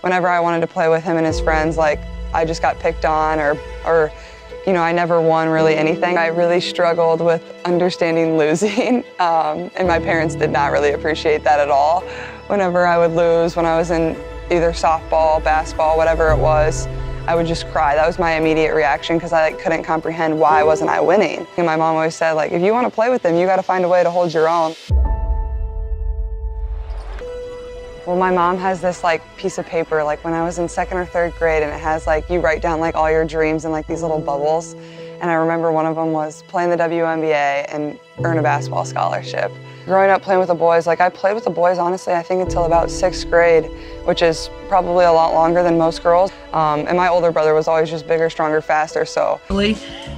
Whenever I wanted to play with him and his friends, like I just got picked on or you know, I never won really anything. I really struggled with understanding losing, and my parents did not really appreciate that at all. Whenever I would lose, when I was in either softball, basketball, whatever it was, I would just cry. That was my immediate reaction because I couldn't comprehend why wasn't I winning. And my mom always said, like, if you want to play with them, you got to find a way to hold your own. Well, my mom has this like piece of paper, like when I was in 2nd or 3rd grade, and it has like, you write down like all your dreams in like these little bubbles. And I remember one of them was playing the WNBA and earn a basketball scholarship. Growing up playing with the boys, like I played with the boys, honestly, I think until about 6th grade, which is probably a lot longer than most girls. And my older brother was always just bigger, stronger, faster, so.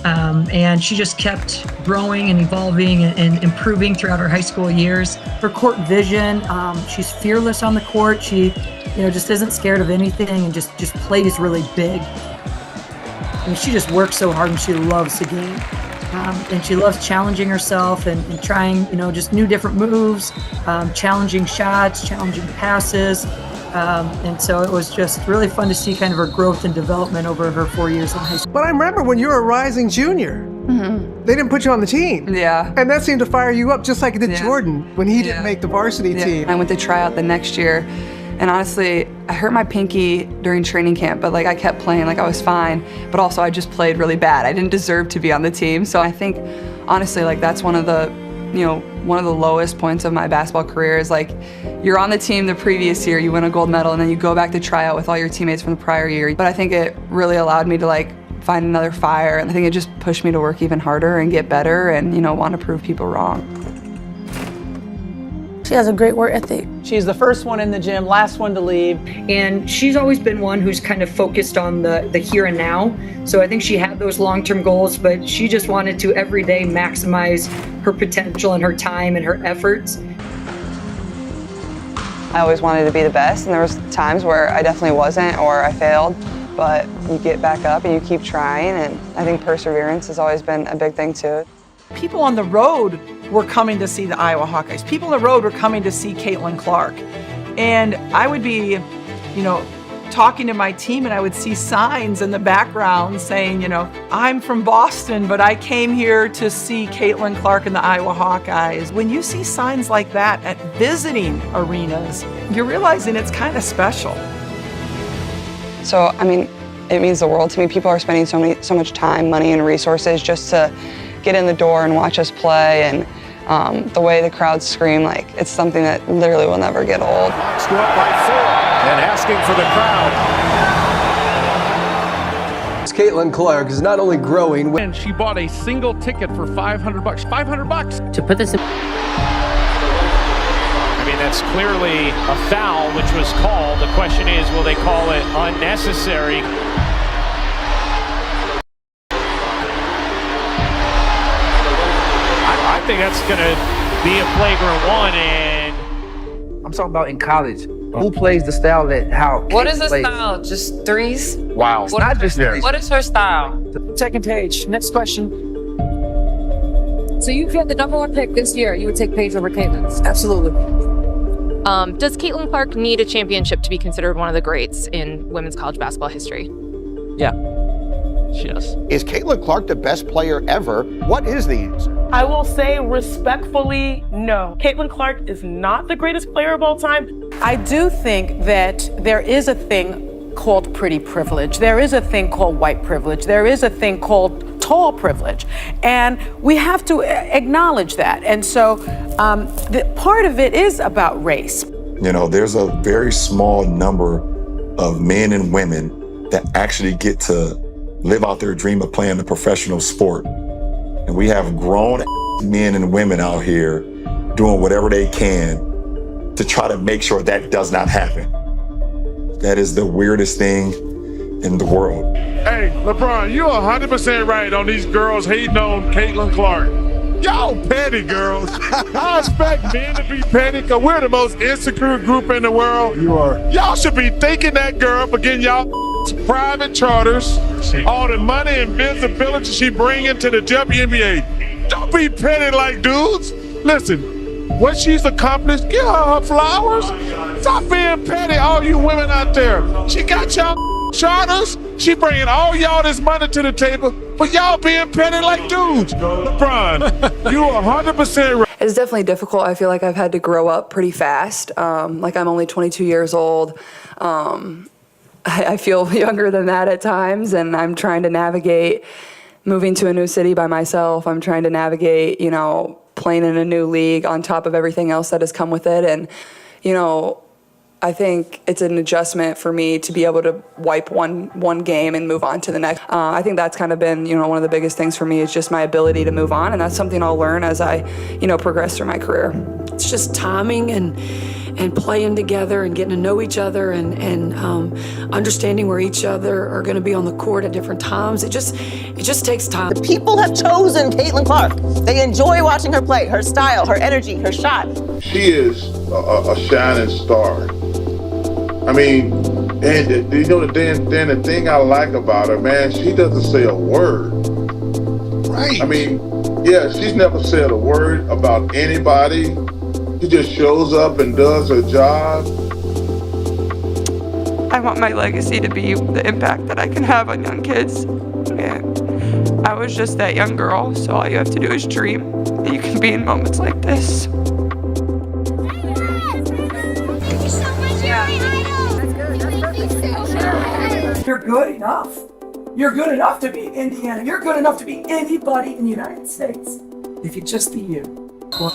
And she just kept growing and evolving and improving throughout her high school years. Her court vision, she's fearless on the court. She, just isn't scared of anything and just plays really big. I mean, she just works so hard and she loves the game. And she loves challenging herself and trying, just new different moves, challenging shots, challenging passes. And so it was just really fun to see kind of her growth and development over her 4 years in high school. But I remember when you were a rising junior, they didn't put you on the team. Yeah. And that seemed to fire you up just like it did Jordan when he didn't make the varsity team. I went to try out the next year, and honestly, I hurt my pinky during training camp, but like I kept playing, like I was fine, but also I just played really bad. I didn't deserve to be on the team. So I think, honestly, like that's one of the lowest points of my basketball career is like, you're on the team the previous year, you win a gold medal, and then you go back to try out with all your teammates from the prior year. But I think it really allowed me to like find another fire, and I think it just pushed me to work even harder and get better and, want to prove people wrong. She has a great work ethic. She's the first one in the gym, last one to leave. And she's always been one who's kind of focused on the here and now. So I think she had those long-term goals, but she just wanted to every day maximize her potential and her time and her efforts. I always wanted to be the best, and there was times where I definitely wasn't or I failed, but you get back up and you keep trying, and I think perseverance has always been a big thing too. People on the road were coming to see the Iowa Hawkeyes. People on the road were coming to see Caitlin Clark. And I would be, talking to my team, and I would see signs in the background saying, I'm from Boston, but I came here to see Caitlin Clark and the Iowa Hawkeyes. When you see signs like that at visiting arenas, you're realizing it's kind of special. So, I mean, it means the world to me. People are spending so much time, money, and resources just to get in the door and watch us play, and the way the crowds scream, like it's something that literally will never get old. Go up by 4 and asking for the crowd. Caitlin Clark is not only growing, And she bought a single ticket for $500. $500. To put this in. I mean, that's clearly a foul, which was called. The question is, will they call it unnecessary? I think that's going to be a flagrant one, and I'm talking about in college. Who plays the style that how? What is the plays? style? Just threes? Wow. It's not just threes. What is her style? Second page, next question. So you had the #1 pick this year. You would take Paige over Caitlin? Absolutely. Does Caitlin Clark need a championship to be considered one of the greats in women's college basketball history? Yeah, she does. Is Caitlin Clark the best player ever? What is the answer? I will say respectfully, no. Caitlin Clark is not the greatest player of all time. I do think that there is a thing called pretty privilege. There is a thing called white privilege. There is a thing called tall privilege. And we have to acknowledge that. And so the part of it is about race. There's a very small number of men and women that actually get to live out their dream of playing a professional sport. And we have grown men and women out here doing whatever they can to try to make sure that does not happen. That is the weirdest thing in the world. Hey, LeBron, you're 100% right on these girls hating on Caitlin Clark. Y'all petty girls. I expect men to be petty because we're the most insecure group in the world. You are. Y'all should be thanking that girl for getting y'all private charters, all the money and visibility she bring into the WNBA. Don't be petty like dudes. Listen, what she's accomplished. Give her flowers. Stop being petty, all you women out there. She got y'all charters. She bringing all y'all this money to the table, but y'all being petty like dudes. LeBron, you are 100% right. It's definitely difficult. I feel like I've had to grow up pretty fast. Like I'm only 22 years old. I feel younger than that at times, and I'm trying to navigate moving to a new city by myself. I'm trying to navigate, playing in a new league on top of everything else that has come with it. And, I think it's an adjustment for me to be able to wipe one game and move on to the next. I think that's kind of been, one of the biggest things for me is just my ability to move on. And that's something I'll learn as I, progress through my career. It's just timing and playing together and getting to know each other and understanding where each other are going to be on the court at different times. It just takes time. The people have chosen Caitlin Clark. They enjoy watching her play, her style, her energy, her shot. She is a shining star. I mean, and the thing I like about her, man, she doesn't say a word. Right. I mean, yeah, she's never said a word about anybody. She just shows up and does her job. I want my legacy to be the impact that I can have on young kids. And I was just that young girl, so all you have to do is dream. And you can be in moments like this. You're good enough. You're good enough to beat Indiana. You're good enough to beat anybody in the United States. If you just be you. Well,